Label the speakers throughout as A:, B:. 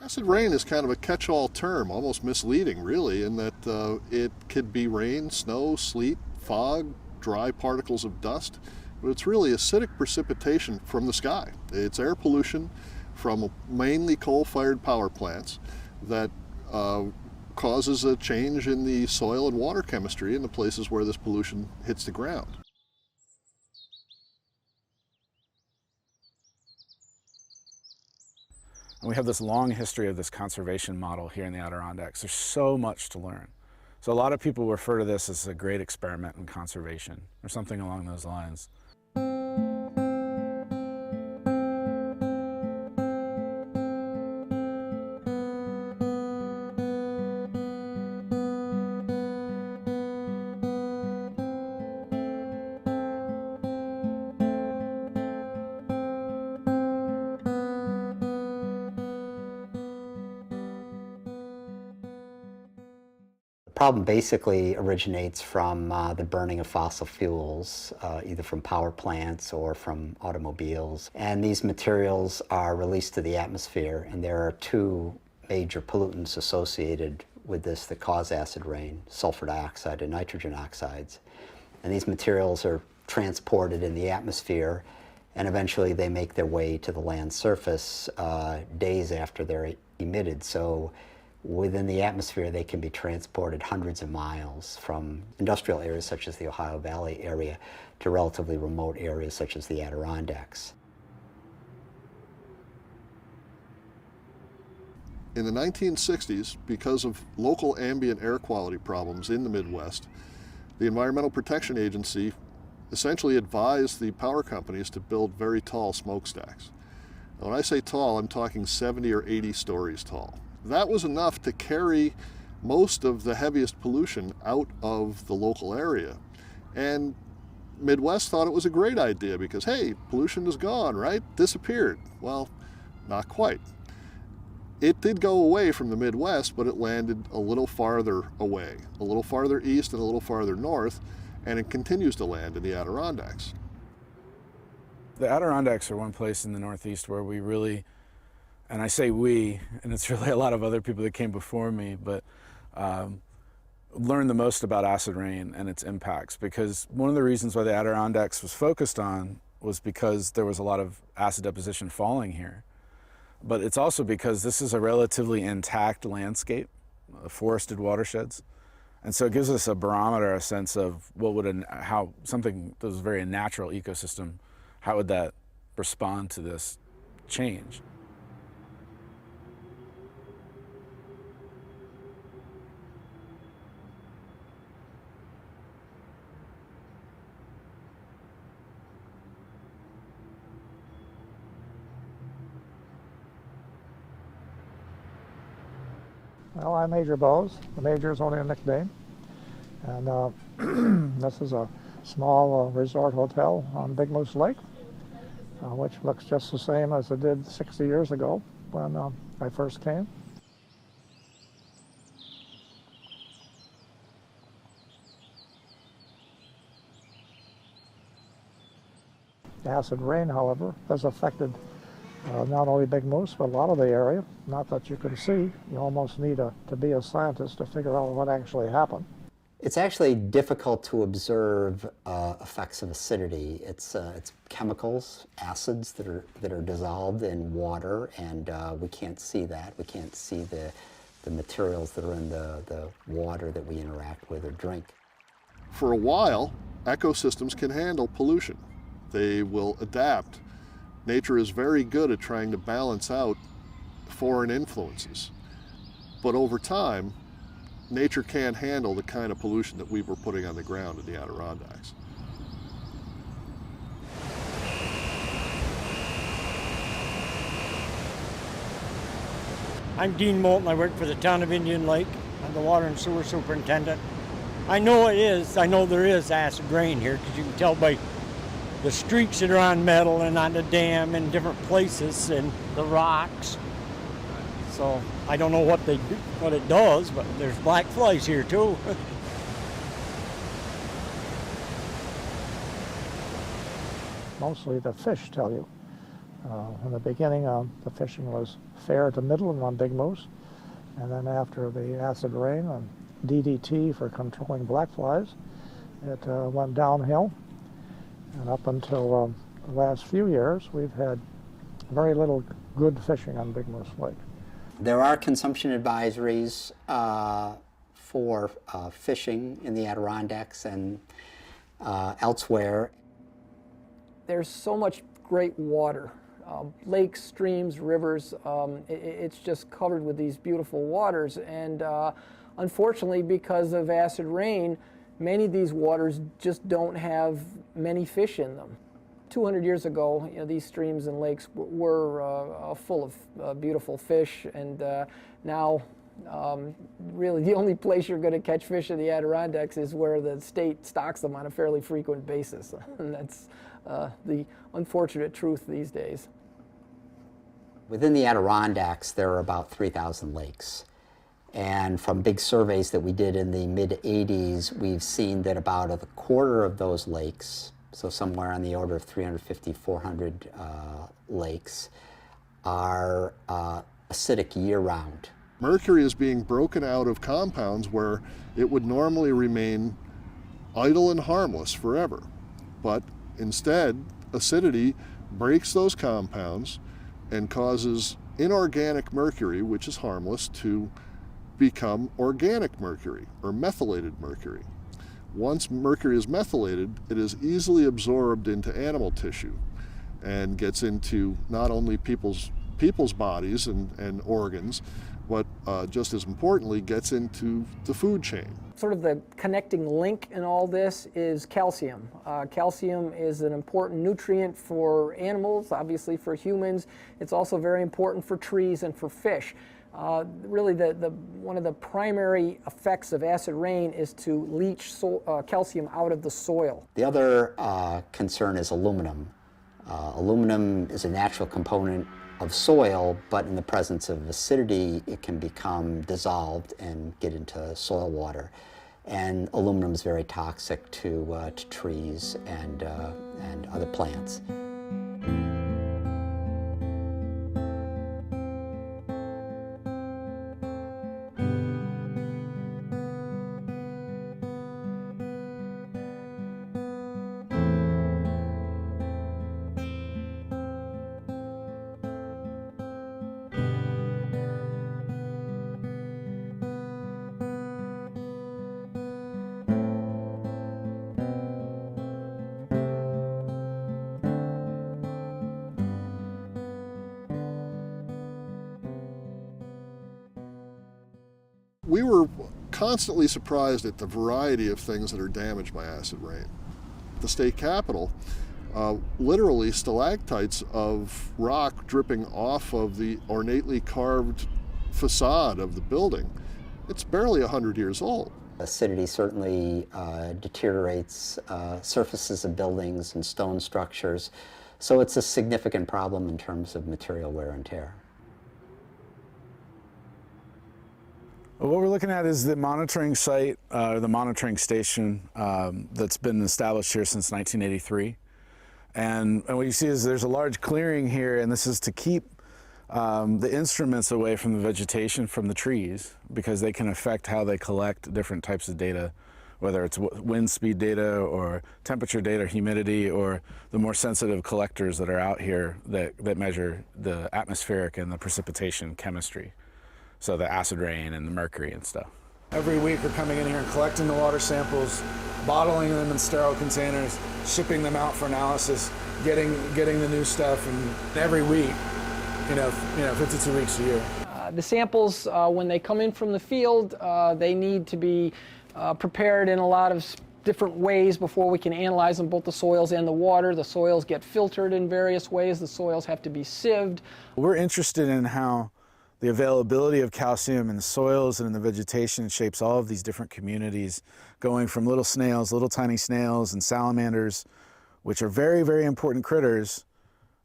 A: Acid rain is kind of a catch-all term, almost misleading really, in that it could be rain, snow, sleet, fog, dry particles of dust, but it's really acidic precipitation from the sky. It's air pollution from mainly coal-fired power plants that causes a change in the soil and water chemistry in the places where this pollution hits the ground.
B: And we have this long history of this conservation model here in the Adirondacks. There's so much to learn. So a lot of people refer to this as a great experiment in conservation or something along those lines.
C: The problem basically originates from the burning of fossil fuels, either from power plants or from automobiles. And these materials are released to the atmosphere, and there are two major pollutants associated with this that cause acid rain: sulfur dioxide and nitrogen oxides. And these materials are transported in the atmosphere, and eventually they make their way to the land surface days after they're emitted. So within the atmosphere, they can be transported hundreds of miles from industrial areas such as the Ohio Valley area to relatively remote areas such as the Adirondacks.
A: In the 1960s, because of local ambient air quality problems in the Midwest, the Environmental Protection Agency essentially advised the power companies to build very tall smokestacks. Now, when I say tall, I'm talking 70 or 80 stories tall. That was enough to carry most of the heaviest pollution out of the local area. And Midwest thought it was a great idea because, hey, pollution is gone, right? Disappeared. Well, not quite. It did go away from the Midwest, but it landed a little farther away, a little farther east and a little farther north, and it continues to land in the Adirondacks.
B: The Adirondacks are one place in the Northeast where we really, and I say we, and it's really a lot of other people that came before me, but learned the most about acid rain and its impacts, because one of the reasons why the Adirondacks was focused on was because there was a lot of acid deposition falling here. But it's also because this is a relatively intact landscape, forested watersheds. And so it gives us a barometer, a sense of what would how something that was a very natural ecosystem, how would that respond to this change?
D: Well, I'm Major Bowes. The Major is only a nickname. And this is a small resort hotel on Big Moose Lake, which looks just the same as it did 60 years ago when I first came. The acid rain, however, has affected not only Big Moose, but a lot of the area. Not that you can see. You almost need to be a scientist to figure out what actually happened.
C: It's actually difficult to observe effects of acidity. It's chemicals, acids that are dissolved in water, and we can't see that. We can't see the materials that are in the water that we interact with or drink.
A: For a while, ecosystems can handle pollution. They will adapt. Nature is very good at trying to balance out foreign influences. But over time, nature can't handle the kind of pollution that we were putting on the ground in the Adirondacks.
E: I'm Dean Moulton. I work for the town of Indian Lake. I'm the water and sewer superintendent. I know there is acid rain here, because you can tell by the streaks that are on metal and on the dam in different places and the rocks. So I don't know what it does, but there's black flies here too.
D: Mostly the fish tell you. In the beginning, the fishing was fair to middle on big moose, and then after the acid rain and DDT for controlling black flies, it went downhill. And up until the last few years, we've had very little good fishing on Big Moose Lake.
C: There are consumption advisories for fishing in the Adirondacks and elsewhere.
F: There's so much great water. Lakes, streams, rivers, it's just covered with these beautiful waters. And unfortunately, because of acid rain, many of these waters just don't have many fish in them. 200 years ago, these streams and lakes were full of beautiful fish, and now really the only place you're going to catch fish in the Adirondacks is where the state stocks them on a fairly frequent basis. And that's the unfortunate truth these days.
C: Within the Adirondacks, there are about 3,000 lakes. And from big surveys that we did in the mid-'80s, we've seen that about a quarter of those lakes, so somewhere on the order of 350, 400 lakes, are acidic year-round.
A: Mercury is being broken out of compounds where it would normally remain idle and harmless forever. But instead, acidity breaks those compounds and causes inorganic mercury, which is harmless, to become organic mercury or methylated mercury. Once mercury is methylated, it is easily absorbed into animal tissue and gets into not only people's bodies and organs, but just as importantly, gets into the food chain.
F: Sort of the connecting link in all this is calcium. Calcium is an important nutrient for animals, obviously for humans. It's also very important for trees and for fish. Really, one of the primary effects of acid rain is to leach calcium out of the soil.
C: The other concern is aluminum. Aluminum is a natural component of soil, but in the presence of acidity, it can become dissolved and get into soil water. And aluminum is very toxic to trees and other plants.
A: We were constantly surprised at the variety of things that are damaged by acid rain. The state capitol, literally stalactites of rock dripping off of the ornately carved facade of the building. It's barely 100 years old.
C: Acidity certainly deteriorates surfaces of buildings and stone structures, so it's a significant problem in terms of material wear and tear.
B: What we're looking at is the monitoring site, the monitoring station that's been established here since 1983. And what you see is there's a large clearing here, and this is to keep the instruments away from the vegetation, from the trees, because they can affect how they collect different types of data, whether it's wind speed data or temperature data, humidity, or the more sensitive collectors that are out here that measure the atmospheric and the precipitation chemistry. So the acid rain and the mercury and stuff. Every week we're coming in here and collecting the water samples, bottling them in sterile containers, shipping them out for analysis, getting the new stuff, and every week, 52 weeks a year.
F: The samples, when they come in from the field, they need to be prepared in a lot of different ways before we can analyze them, both the soils and the water. The soils get filtered in various ways. The soils have to be sieved.
B: We're interested in how the availability of calcium in the soils and in the vegetation shapes all of these different communities, going from little snails, little tiny snails and salamanders, which are very, very important critters.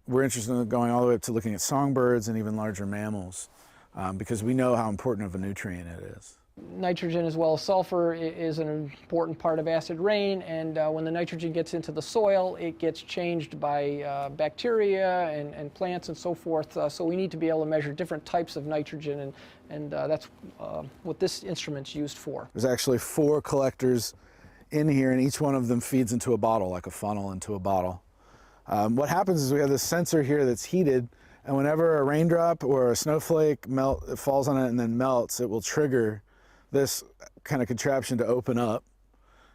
B: We're interested in going all the way up to looking at songbirds and even larger mammals, because we know how important of a nutrient it is.
F: Nitrogen as well as sulfur is an important part of acid rain, and when the nitrogen gets into the soil, it gets changed by bacteria and plants and so forth. So we need to be able to measure different types of nitrogen, and that's what this instrument's used for.
B: There's actually 4 collectors in here, and each one of them feeds into a bottle, like a funnel into a bottle. What happens is we have this sensor here that's heated, and whenever a raindrop or a snowflake falls on it and then melts, it will trigger this kind of contraption to open up,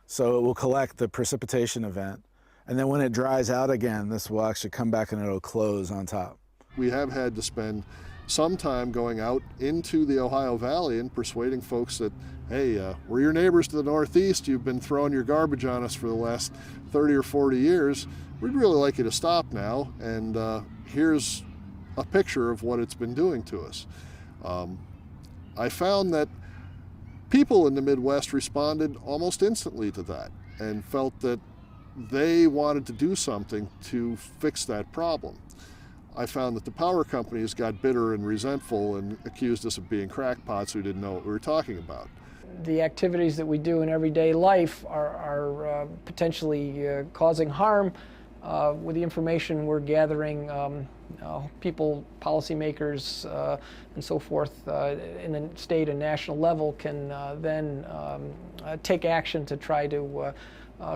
B: so it will collect the precipitation event, and then when it dries out again, this will actually come back and it'll close on top.
A: We have had to spend some time going out into the Ohio Valley and persuading folks that, hey, we're your neighbors to the northeast, you've been throwing your garbage on us for the last 30 or 40 years, we'd really like you to stop now, and here's a picture of what it's been doing to us. I found that people in the Midwest responded almost instantly to that and felt that they wanted to do something to fix that problem. I found that the power companies got bitter and resentful and accused us of being crackpots who didn't know what we were talking about.
F: The activities that we do in everyday life are potentially causing harm. With the information we're gathering, people, policymakers, and so forth in the state and national level can then take action to try to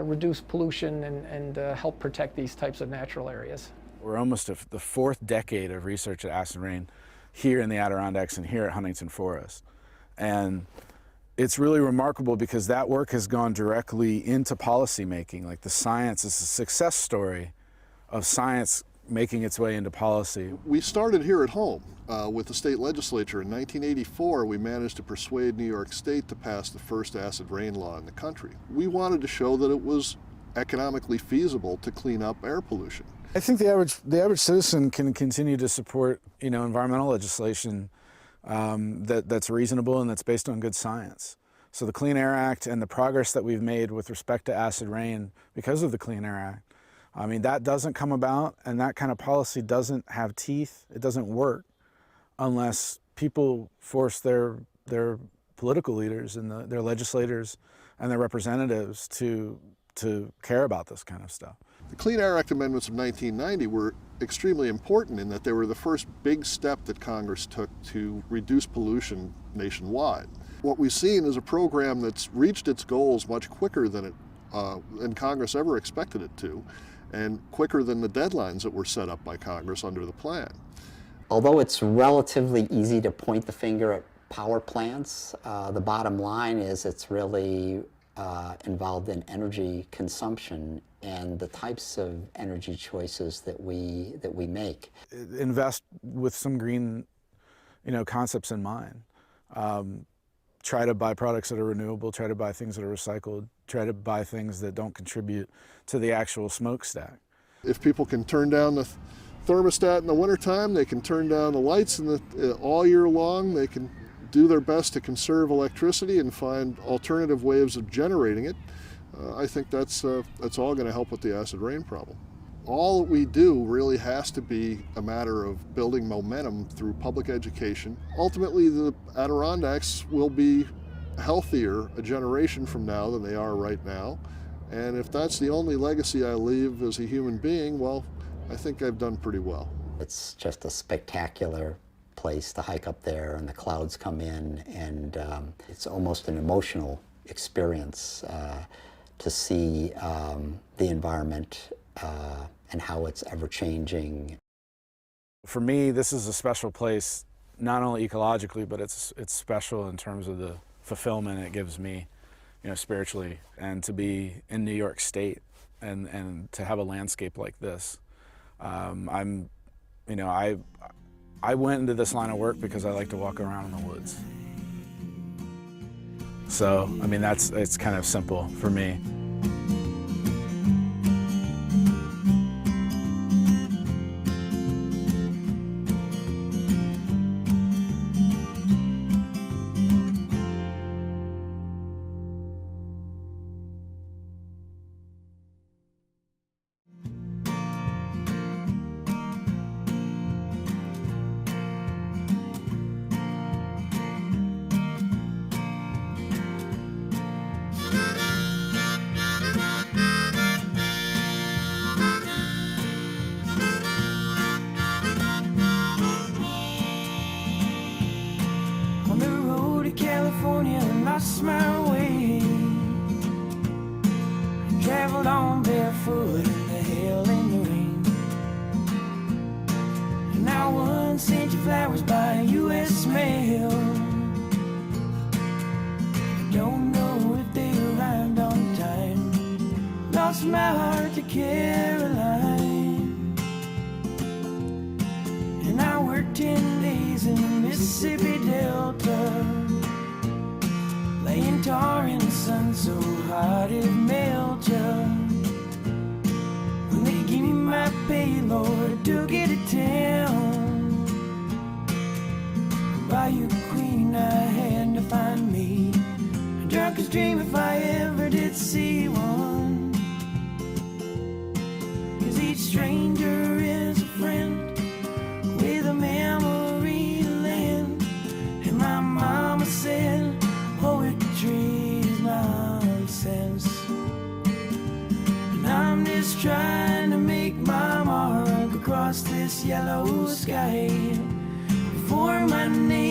F: reduce pollution and help protect these types of natural areas.
B: We're almost the 4th decade of research at acid rain here in the Adirondacks and here at Huntington Forest. And it's really remarkable because that work has gone directly into policy making. Like, the science is a success story of science making its way into policy.
A: We started here at home with the state legislature. In 1984, we managed to persuade New York State to pass the first acid rain law in the country. We wanted to show that it was economically feasible to clean up air pollution.
B: I think the average citizen can continue to support, environmental legislation that's reasonable and that's based on good science. So the Clean Air Act and the progress that we've made with respect to acid rain because of the Clean Air Act, that doesn't come about, and that kind of policy doesn't have teeth. It doesn't work unless people force their political leaders and their legislators and their representatives to care about this kind of stuff.
A: The Clean Air Act amendments of 1990 were extremely important in that they were the first big step that Congress took to reduce pollution nationwide. What we've seen is a program that's reached its goals much quicker than Congress ever expected it to, and quicker than the deadlines that were set up by Congress under the plan.
C: Although it's relatively easy to point the finger at power plants, the bottom line is it's really involved in energy consumption and the types of energy choices that we make.
B: Invest with some green, concepts in mind. Try to buy products that are renewable, try to buy things that are recycled, try to buy things that don't contribute to the actual smokestack.
A: If people can turn down the thermostat in the wintertime, they can turn down the lights all year long, they can do their best to conserve electricity and find alternative ways of generating it, I think that's all going to help with the acid rain problem. All that we do really has to be a matter of building momentum through public education. Ultimately, the Adirondacks will be healthier a generation from now than they are right now. And if that's the only legacy I leave as a human being, well, I think I've done pretty well.
C: It's just a spectacular place to hike up there, and the clouds come in, and it's almost an emotional experience to see the environment and how it's ever changing.
B: For me, this is a special place, not only ecologically, but it's special in terms of the fulfillment it gives me, spiritually, and to be in New York State and to have a landscape like this. I went into this line of work because I like to walk around in the woods. So, it's kind of simple for me.
G: lost my heart to Caroline, and I worked 10 days in the Mississippi Delta, laying tar in the sun so hot it melt ya. When they give me my pay, Lord, do get to town. By you, Queen, I had to find me a drunkard's dream if I ever did see one. 'Cause each stranger is a friend with a memory to lend. And my mama said poetry is nonsense, and I'm just trying to make my mark across this yellow sky before my name